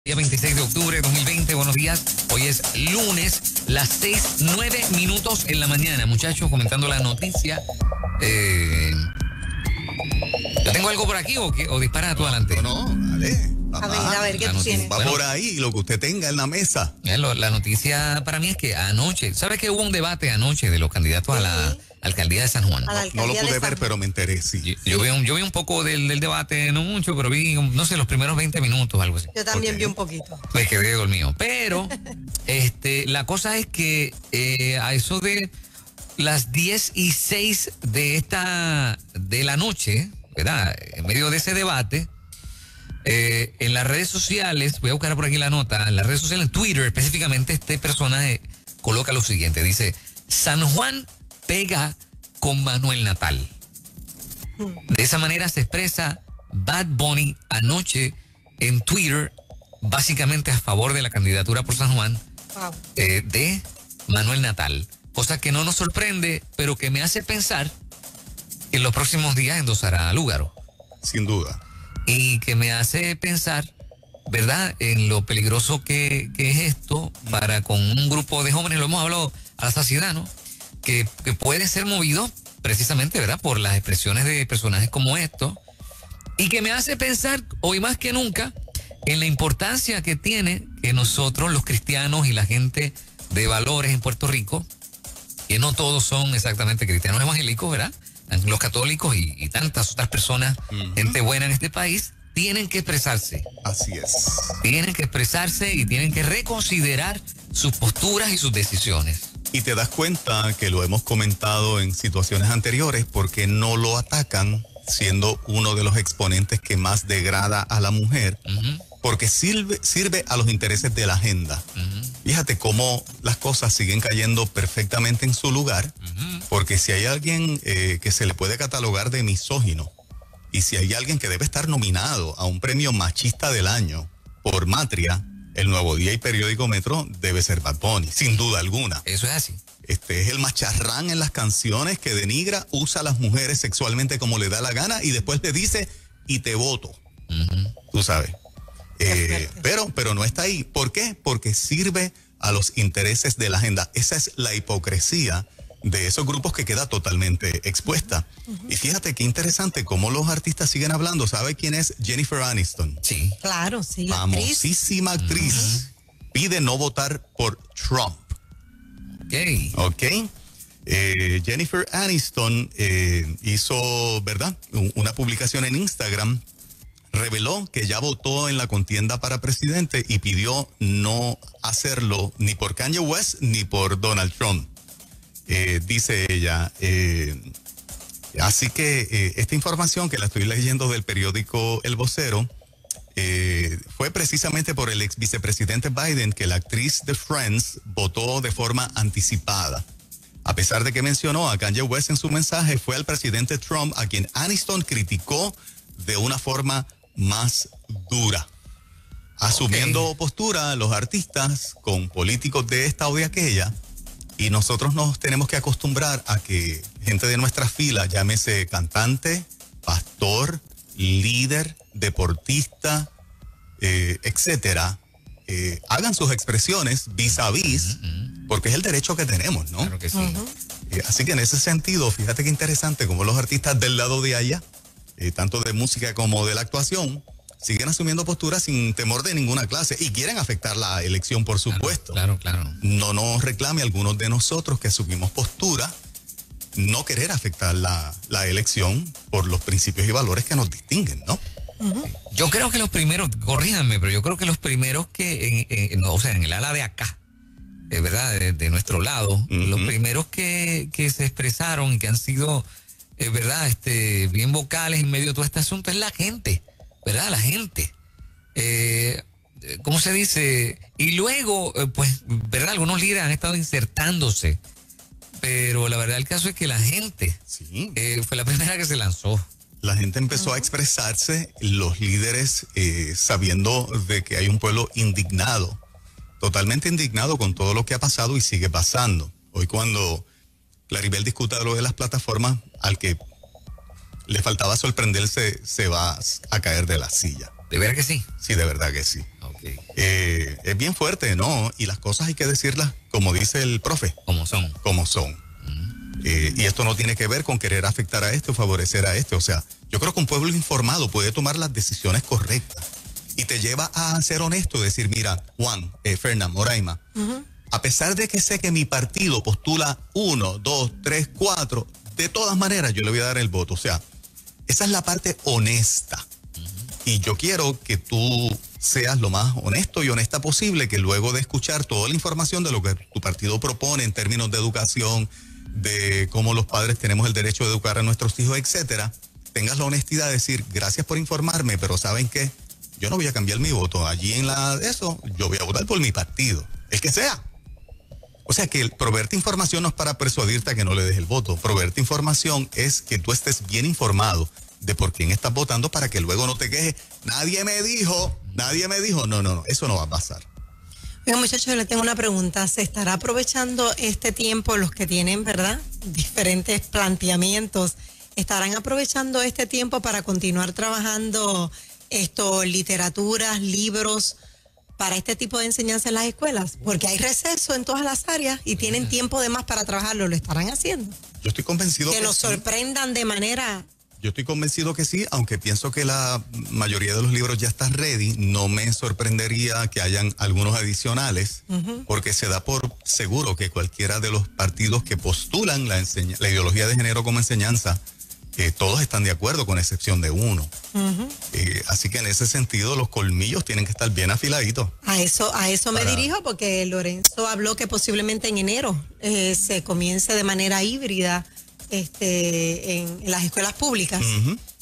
Día 26 de octubre de 2020, buenos días. Hoy es lunes, las 6:09 en la mañana. Muchachos, comentando la noticia. ¿Yo tengo algo por aquí o dispara tú adelante? No, dale. A ver, ¿qué tú tienes? Va por ahí lo que usted tenga en la mesa. La noticia para mí es que anoche, ¿sabes que hubo un debate anoche de los candidatos a la alcaldía de San Juan? No lo pude ver, pero me enteré, sí. Yo vi un poco del debate, no mucho, pero vi, no sé, los primeros 20 minutos, algo así. Yo también vi un poquito. Me quedé dormido. Pero la cosa es que a eso de las 10:06 de la noche, ¿verdad? En medio de ese debate, en las redes sociales, voy a buscar por aquí la nota, en las redes sociales, en Twitter específicamente, este personaje coloca lo siguiente, dice: San Juan pega con Manuel Natal. De esa manera se expresa Bad Bunny anoche en Twitter, básicamente a favor de la candidatura por San Juan de Manuel Natal. Cosa que no nos sorprende, pero que me hace pensar que en los próximos días endosará a Lúgaro. Sin duda. Y que me hace pensar, ¿verdad?, en lo peligroso que es esto para con un grupo de jóvenes, lo hemos hablado a la saciedad, ¿no? Que puede ser movido precisamente, ¿verdad?, por las expresiones de personajes como estos, y que me hace pensar, hoy más que nunca, en la importancia que tiene que nosotros, los cristianos y la gente de valores en Puerto Rico, que no todos son exactamente cristianos evangélicos, ¿verdad?, los católicos y tantas otras personas, gente buena en este país, tienen que expresarse. Así es. Tienen que expresarse y tienen que reconsiderar sus posturas y sus decisiones. Y te das cuenta que lo hemos comentado en situaciones anteriores, porque no lo atacan siendo uno de los exponentes que más degrada a la mujer, porque sirve a los intereses de la agenda. Fíjate cómo las cosas siguen cayendo perfectamente en su lugar, porque si hay alguien que se le puede catalogar de misógino, y si hay alguien que debe estar nominado a un premio machista del año por Matria, El Nuevo Día y Periódico Metro, debe ser Bad Bunny, sin duda alguna. Eso es así. Este es el macharrán en las canciones que denigra, usa a las mujeres sexualmente como le da la gana y después le dice, y te voto. Tú sabes. Pero no está ahí. ¿Por qué? Porque sirve a los intereses de la agenda. Esa es la hipocresía de esos grupos que queda totalmente expuesta. Y fíjate qué interesante cómo los artistas siguen hablando. ¿Sabe quién es Jennifer Aniston? Sí. Claro, sí. Famosísima actriz. Pide no votar por Trump. Ok. Jennifer Aniston hizo, ¿verdad?, una publicación en Instagram. Reveló que ya votó en la contienda para presidente y pidió no hacerlo ni por Kanye West ni por Donald Trump. Dice ella, así que esta información que la estoy leyendo del periódico El Vocero, fue precisamente por el ex vicepresidente Biden que la actriz de Friends votó de forma anticipada. A pesar de que mencionó a Kanye West en su mensaje, fue al presidente Trump a quien Aniston criticó de una forma más dura, asumiendo postura los artistas con políticos de esta o de aquella. Y nosotros nos tenemos que acostumbrar a que gente de nuestra fila, llámese cantante, pastor, líder, deportista, etcétera, hagan sus expresiones vis a vis, porque es el derecho que tenemos, ¿no? Claro que sí. Así que en ese sentido, fíjate qué interesante cómo los artistas del lado de allá, tanto de música como de la actuación, siguen asumiendo posturas sin temor de ninguna clase y quieren afectar la elección, por supuesto. Claro. No nos reclame algunos de nosotros que asumimos postura no querer afectar la elección por los principios y valores que nos distinguen, ¿no? Yo creo que los primeros, corríjanme, pero yo creo que los primeros que, en el ala de acá, ¿verdad?, de nuestro lado, los primeros que se expresaron y que han sido, ¿verdad?, bien vocales en medio de todo este asunto es la gente, ¿verdad? La gente. ¿Cómo se dice? Y luego, pues, ¿verdad?, algunos líderes han estado insertándose, pero la verdad el caso es que la gente fue la primera que se lanzó. La gente empezó a expresarse, los líderes sabiendo de que hay un pueblo indignado, totalmente indignado con todo lo que ha pasado y sigue pasando. Hoy cuando Claribel discuta lo de las plataformas, al que le faltaba sorprenderse se va a caer de la silla. ¿De verdad que sí? Sí, de verdad que sí. Ok. Okay. Es bien fuerte, ¿no? Y las cosas hay que decirlas como dice el profe. Como son. Como son. Y esto no tiene que ver con querer afectar a este o favorecer a este. O sea, yo creo que un pueblo informado puede tomar las decisiones correctas y te lleva a ser honesto, decir, mira, Juan, Fernán, Moraima, a pesar de que sé que mi partido postula 1, 2, 3, 4, de todas maneras yo le voy a dar el voto. O sea, esa es la parte honesta. Y yo quiero que tú seas lo más honesto y honesta posible, que luego de escuchar toda la información de lo que tu partido propone en términos de educación, de cómo los padres tenemos el derecho de educar a nuestros hijos, etcétera, tengas la honestidad de decir, gracias por informarme, pero ¿saben qué? Yo no voy a cambiar mi voto. Allí en eso, yo voy a votar por mi partido, el que sea. O sea que el proveerte información no es para persuadirte a que no le des el voto. Proveerte información es que tú estés bien informado de por quién estás votando para que luego no te quejes. Nadie me dijo. No, eso no va a pasar. Oiga, muchachos, yo le tengo una pregunta. ¿Se estará aprovechando este tiempo los que tienen, verdad, diferentes planteamientos? ¿Estarán aprovechando este tiempo para continuar trabajando literaturas, libros, para este tipo de enseñanza en las escuelas? Porque hay receso en todas las áreas y tienen tiempo de más para trabajarlo. ¿Lo estarán haciendo? Yo estoy convencido que nos sorprendan de manera... Yo estoy convencido que sí, aunque pienso que la mayoría de los libros ya están ready. No me sorprendería que hayan algunos adicionales, porque se da por seguro que cualquiera de los partidos que postulan la ideología de género como enseñanza, todos están de acuerdo, con excepción de uno. Así que en ese sentido los colmillos tienen que estar bien afiladitos. A eso me dirijo, porque Lorenzo habló que posiblemente en enero se comience de manera híbrida en las escuelas públicas.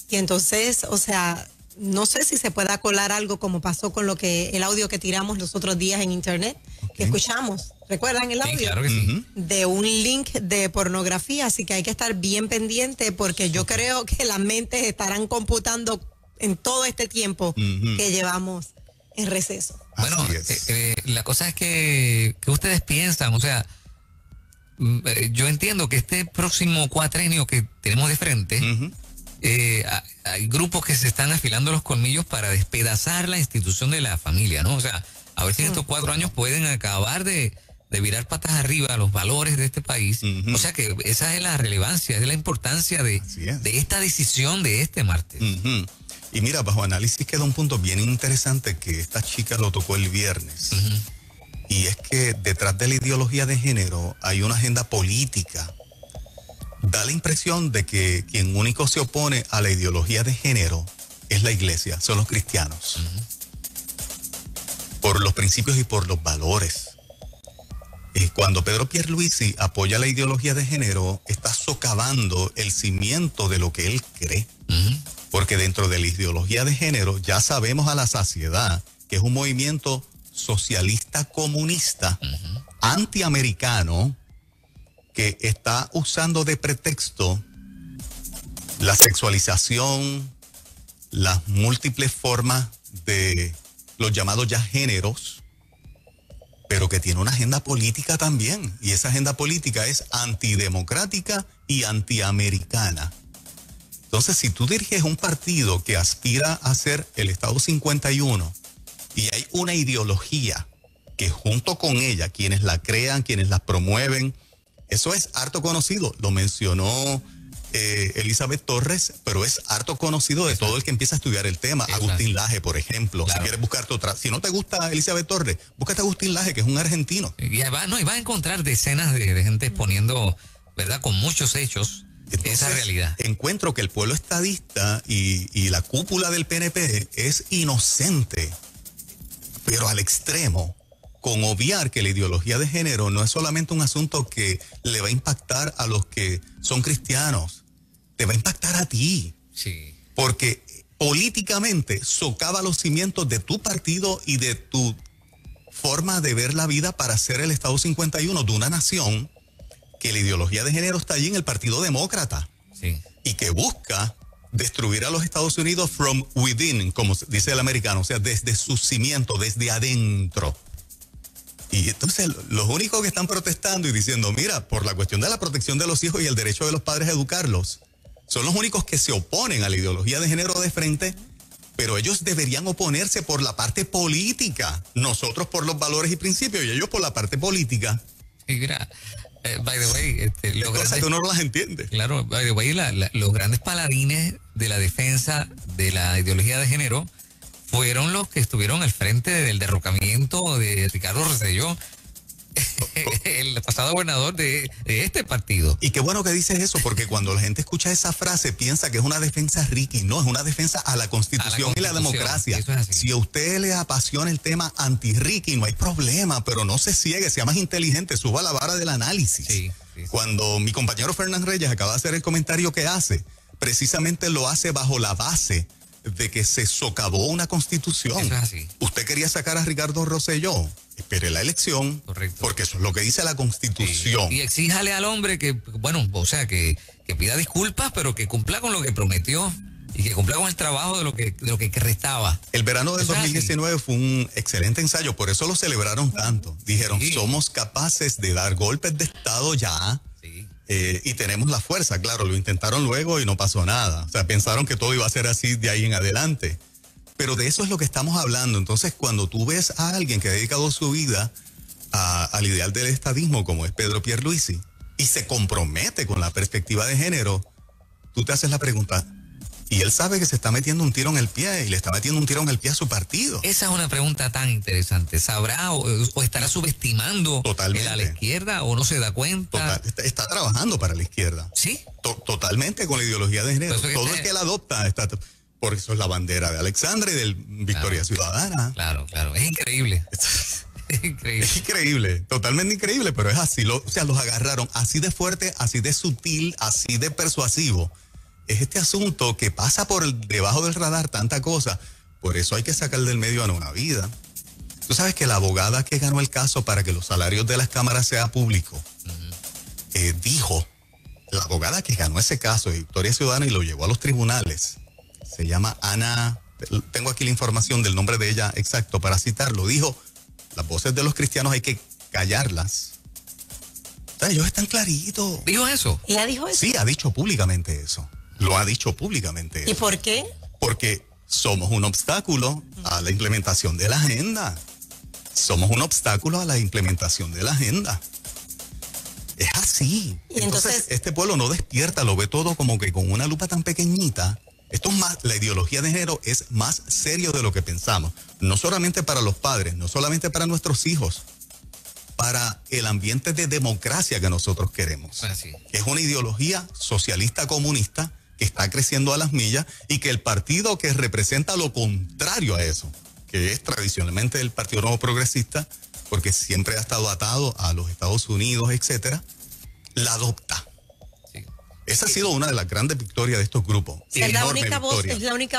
Y entonces, o sea, no sé si se pueda colar algo como pasó con el audio que tiramos los otros días en internet, que escuchamos. ¿Recuerdan el audio? Sí, claro que sí. De un link de pornografía, así que hay que estar bien pendiente, porque yo creo que las mentes estarán computando en todo este tiempo que llevamos en receso. Bueno, la cosa es que ustedes piensan, o sea, yo entiendo que este próximo cuatrenio que tenemos de frente, hay grupos que se están afilando los colmillos para despedazar la institución de la familia, ¿no? O sea, a ver si en estos 4 años pueden acabar de virar patas arriba a los valores de este país. O sea que esa es la relevancia, es la importancia de esta decisión de este martes. Y mira, bajo análisis queda un punto bien interesante que esta chica lo tocó el viernes. Y es que detrás de la ideología de género hay una agenda política. Da la impresión de que quien único se opone a la ideología de género es la iglesia, son los cristianos. Por los principios y por los valores. Cuando Pedro Pierluisi apoya la ideología de género, está socavando el cimiento de lo que él cree. Porque dentro de la ideología de género ya sabemos a la saciedad que es un movimiento socialista comunista, antiamericano, que está usando de pretexto la sexualización, las múltiples formas de los llamados ya géneros, pero que tiene una agenda política también, y esa agenda política es antidemocrática y antiamericana. Entonces, si tú diriges un partido que aspira a ser el Estado 51 y hay una ideología que junto con ella, quienes la crean, quienes la promueven, eso es harto conocido, lo mencionó Elizabeth Torres, pero es harto conocido de todo el que empieza a estudiar el tema. Agustín Laje, por ejemplo. Claro. Si quieres buscarte otra, si no te gusta Elizabeth Torres, búscate a Agustín Laje, que es un argentino. Y va a encontrar decenas de gente exponiendo, ¿verdad?, con muchos hechos. Entonces, esa realidad. Encuentro que el pueblo estadista y la cúpula del PNP es inocente, pero al extremo, con obviar que la ideología de género no es solamente un asunto que le va a impactar a los que son cristianos, te va a impactar a ti. Sí. Porque políticamente socava los cimientos de tu partido y de tu forma de ver la vida para ser el Estado 51 de una nación que la ideología de género está allí en el Partido Demócrata. Sí. Y que busca destruir a los Estados Unidos from within, como dice el americano, o sea, desde sus cimientos, desde adentro. Y entonces los únicos que están protestando y diciendo, mira, por la cuestión de la protección de los hijos y el derecho de los padres a educarlos, son los únicos que se oponen a la ideología de género de frente, pero ellos deberían oponerse por la parte política, nosotros por los valores y principios y ellos por la parte política. Y mira, by the way, los grandes, tú no las entiendes. Claro, by the way, los grandes paladines de la defensa de la ideología de género fueron los que estuvieron al frente del derrocamiento de Ricardo Rosselló, el pasado gobernador de este partido. Y qué bueno que dices eso, porque cuando la gente escucha esa frase piensa que es una defensa Ricky. No, es una defensa a la Constitución y la democracia. Si a usted le apasiona el tema anti-Ricky, no hay problema, pero no se ciegue, sea más inteligente, suba la vara del análisis. Sí. Cuando mi compañero Fernán Reyes acaba de hacer el comentario que hace, precisamente lo hace bajo la base de que se socavó una Constitución. Eso es así. Usted quería sacar a Ricardo Rosselló. Espere la elección. Correcto. Porque eso es lo que dice la Constitución. Sí. Y exíjale al hombre que, bueno, o sea, que pida disculpas, pero que cumpla con lo que prometió y que cumpla con el trabajo de lo que restaba. El verano del 2019 fue un excelente ensayo, por eso lo celebraron tanto. Dijeron, somos capaces de dar golpes de Estado ya. Sí. Y tenemos la fuerza. Claro, lo intentaron luego y no pasó nada. O sea, pensaron que todo iba a ser así de ahí en adelante. Pero de eso es lo que estamos hablando. Entonces, cuando tú ves a alguien que ha dedicado su vida al ideal del estadismo, como es Pedro Pierluisi, y se compromete con la perspectiva de género, tú te haces la pregunta, y él sabe que se está metiendo un tiro en el pie, y le está metiendo un tiro en el pie a su partido. Esa es una pregunta tan interesante. ¿Sabrá o estará subestimando totalmente a la izquierda o no se da cuenta? Está trabajando para la izquierda. ¿Sí? Totalmente con la ideología de género. Todo el que la adopta está... Por eso es la bandera de Alexandra y del Victoria Ciudadana. Claro. Es increíble. Es increíble. Es increíble, totalmente increíble, pero es así. O sea, los agarraron así de fuerte, así de sutil, así de persuasivo. Es este asunto que pasa por debajo del radar tanta cosa. Por eso hay que sacar del medio a una vida. Tú sabes que la abogada que ganó el caso para que los salarios de las cámaras sean públicos, dijo, la abogada que ganó ese caso de Victoria Ciudadana y lo llevó a los tribunales, se llama Ana, tengo aquí la información del nombre de ella exacto para citarlo, dijo, las voces de los cristianos hay que callarlas. O sea, ellos están claritos. ¿Dijo eso? ¿Ella dijo eso? Sí, ha dicho públicamente eso. Lo ha dicho públicamente eso. ¿Y por qué? Porque somos un obstáculo a la implementación de la agenda. Somos un obstáculo a la implementación de la agenda. Es así. ¿Y entonces este pueblo no despierta, lo ve todo como que con una lupa tan pequeñita. Esto es más, la ideología de género es más serio de lo que pensamos. No solamente para los padres, no solamente para nuestros hijos, para el ambiente de democracia que nosotros queremos. Así. Es una ideología socialista comunista que está creciendo a las millas y que el partido que representa lo contrario a eso, que es tradicionalmente el Partido Nuevo Progresista, porque siempre ha estado atado a los Estados Unidos, etcétera, la adopta. Esa ha sido una de las grandes victorias de estos grupos. Es la única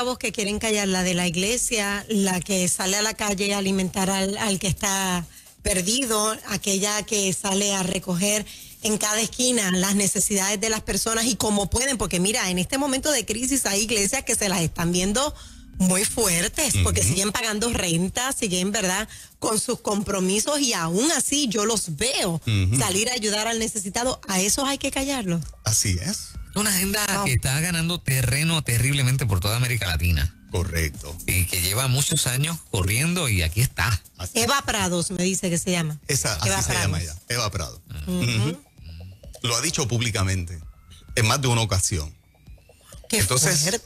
voz que quieren callar, la de la iglesia, la que sale a la calle a alimentar al que está perdido, aquella que sale a recoger en cada esquina las necesidades de las personas y como pueden, porque mira, en este momento de crisis hay iglesias que se las están viendo muy fuertes, porque siguen pagando renta, siguen, ¿verdad?, con sus compromisos y aún así yo los veo salir a ayudar al necesitado. A esos hay que callarlos. Así es. Una agenda que está ganando terreno terriblemente por toda América Latina. Correcto. Y que lleva muchos años corriendo y aquí está. Así. Eva Prados me dice que se llama. Así se llama ella, Eva Prado. Lo ha dicho públicamente en más de una ocasión. Entonces,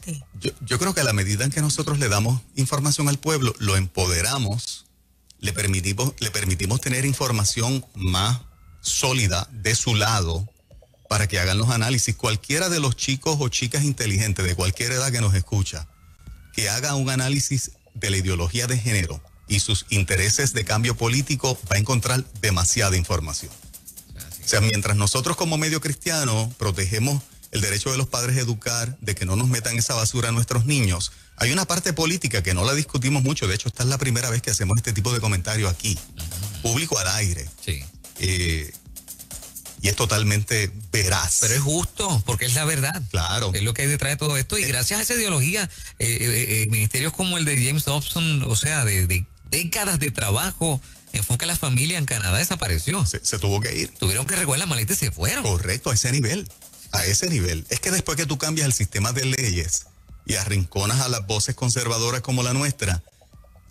yo creo que a la medida en que nosotros le damos información al pueblo, lo empoderamos, le permitimos tener información más sólida de su lado para que hagan los análisis. Cualquiera de los chicos o chicas inteligentes de cualquier edad que nos escucha, que haga un análisis de la ideología de género y sus intereses de cambio político, va a encontrar demasiada información. O sea, mientras nosotros como medio cristiano protegemos el derecho de los padres a educar, de que no nos metan esa basura a nuestros niños, hay una parte política que no la discutimos mucho. De hecho, esta es la primera vez que hacemos este tipo de comentario aquí, público al aire. Sí. Y es totalmente veraz. Pero es justo, porque es la verdad. Claro. Es lo que hay detrás de todo esto. Y gracias a esa ideología, ministerios como el de James Dobson, o sea, de décadas de trabajo, enfoque a la familia en Canadá, desapareció. Se tuvo que ir. Tuvieron que recoger las maletas y se fueron. Correcto, a ese nivel. A ese nivel. Es que después que tú cambias el sistema de leyes, y arrinconas a las voces conservadoras como la nuestra,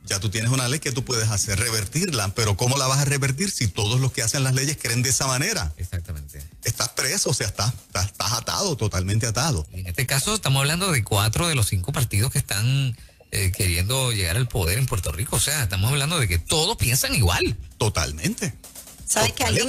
ya tú tienes una ley que tú puedes hacer, revertirla, pero ¿cómo la vas a revertir si todos los que hacen las leyes creen de esa manera? Exactamente. Estás preso, o sea, estás atado, totalmente atado. En este caso estamos hablando de 4 de los 5 partidos que están queriendo llegar al poder en Puerto Rico. O sea, estamos hablando de que todos piensan igual. Totalmente. ¿Sabes que alguien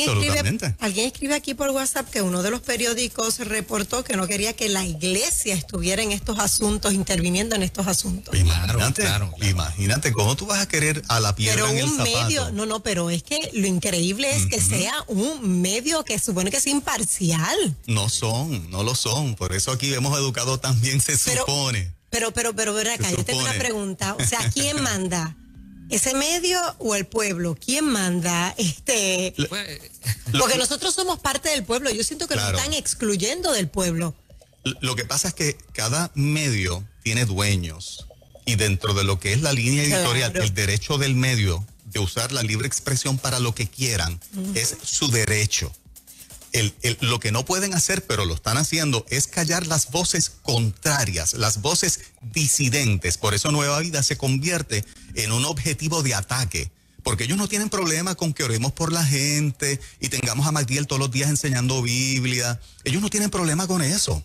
escribe aquí por WhatsApp que uno de los periódicos reportó que no quería que la iglesia estuviera en estos asuntos, interviniendo en estos asuntos? Imagínate, imagínate cómo tú vas a querer a la piedra en el zapato. Pero un medio, pero es que lo increíble es que sea un medio que supone que es imparcial. No lo son. Por eso aquí hemos educado también, se supone. Pero, acá, yo tengo una pregunta. O sea, ¿quién manda? ¿Ese medio o el pueblo? ¿Quién manda? Porque nosotros somos parte del pueblo. Yo siento que nos están excluyendo del pueblo. Lo que pasa es que cada medio tiene dueños. Y dentro de lo que es la línea editorial, el derecho del medio de usar la libre expresión para lo que quieran, es su derecho. Lo que no pueden hacer, pero lo están haciendo, es callar las voces contrarias, las voces disidentes. Por eso Nueva Vida se convierte en un objetivo de ataque. Porque ellos no tienen problema con que oremos por la gente y tengamos a Magdiel todos los días enseñando Biblia. Ellos no tienen problema con eso.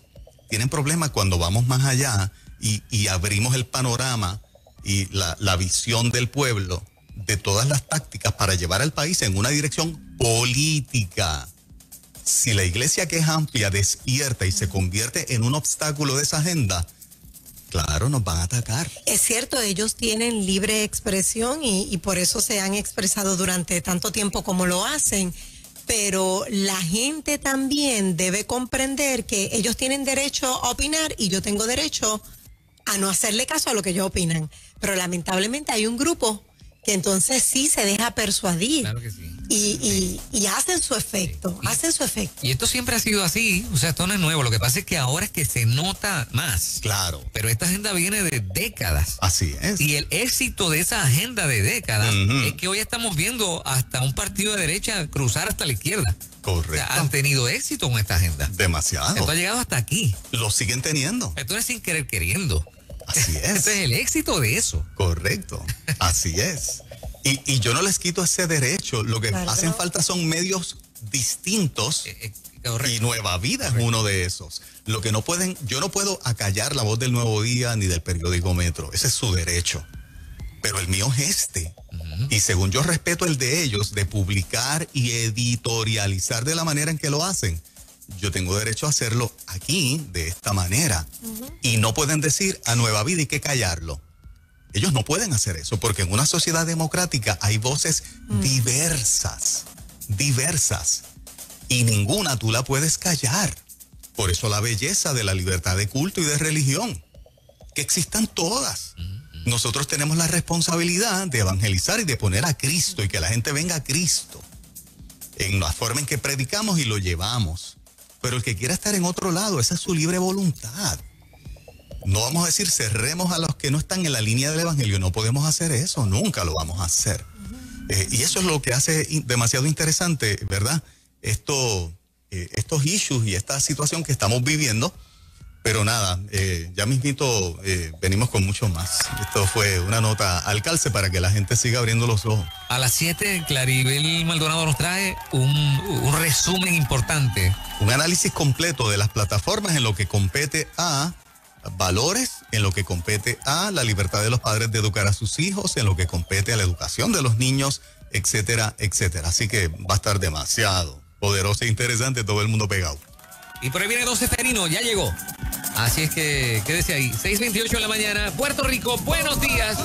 Tienen problema cuando vamos más allá y abrimos el panorama y la visión del pueblo de todas las tácticas para llevar al país en una dirección política. Si la iglesia, que es amplia, despierta y se convierte en un obstáculo de esa agenda, claro, nos van a atacar. Es cierto, ellos tienen libre expresión y por eso se han expresado durante tanto tiempo como lo hacen, pero la gente también debe comprender que ellos tienen derecho a opinar y yo tengo derecho a no hacerle caso a lo que ellos opinan. Pero lamentablemente hay un grupo que entonces sí se deja persuadir. Claro que sí. Y hacen su efecto, Y esto siempre ha sido así, o sea, esto no es nuevo. Lo que pasa es que ahora es que se nota más. Claro. Pero esta agenda viene de décadas. Así es. Y el éxito de esa agenda de décadas es que hoy estamos viendo hasta un partido de derecha cruzar hasta la izquierda. Correcto. O sea, han tenido éxito con esta agenda. Demasiado. Esto ha llegado hasta aquí. Lo siguen teniendo. Esto es sin querer queriendo. Así es. Este es el éxito de eso. Correcto. Así es. Y yo no les quito ese derecho. Lo que hacen falta son medios distintos. Y Nueva Vida es uno de esos. Lo que no pueden, yo no puedo acallar la voz del Nuevo Día ni del periódico Metro. Ese es su derecho. Pero el mío es este. Y según yo respeto el de ellos, de publicar y editorializar de la manera en que lo hacen, yo tengo derecho a hacerlo aquí, de esta manera. Y no pueden decir a Nueva Vida hay que callarlo. Ellos no pueden hacer eso, porque en una sociedad democrática hay voces diversas, y ninguna tú la puedes callar. Por eso la belleza de la libertad de culto y de religión, que existan todas. Nosotros tenemos la responsabilidad de evangelizar y de poner a Cristo y que la gente venga a Cristo en la forma en que predicamos y lo llevamos. Pero el que quiera estar en otro lado, esa es su libre voluntad. No vamos a decir cerremos a los que no están en la línea del evangelio. No podemos hacer eso, nunca lo vamos a hacer. Y eso es lo que hace demasiado interesante, ¿verdad? Estos issues y esta situación que estamos viviendo. Pero nada, ya mismito venimos con mucho más. Esto fue una nota al calce para que la gente siga abriendo los ojos. A las 7, Claribel Maldonado nos trae un resumen importante. Un análisis completo de las plataformas en lo que compete a valores, en lo que compete a la libertad de los padres de educar a sus hijos, en lo que compete a la educación de los niños, etcétera, etcétera. Así que va a estar demasiado poderoso e interesante, todo el mundo pegado. Y por ahí viene Don Seferino, ya llegó. Así es que quédese ahí. 6:28 de la mañana, Puerto Rico, buenos días.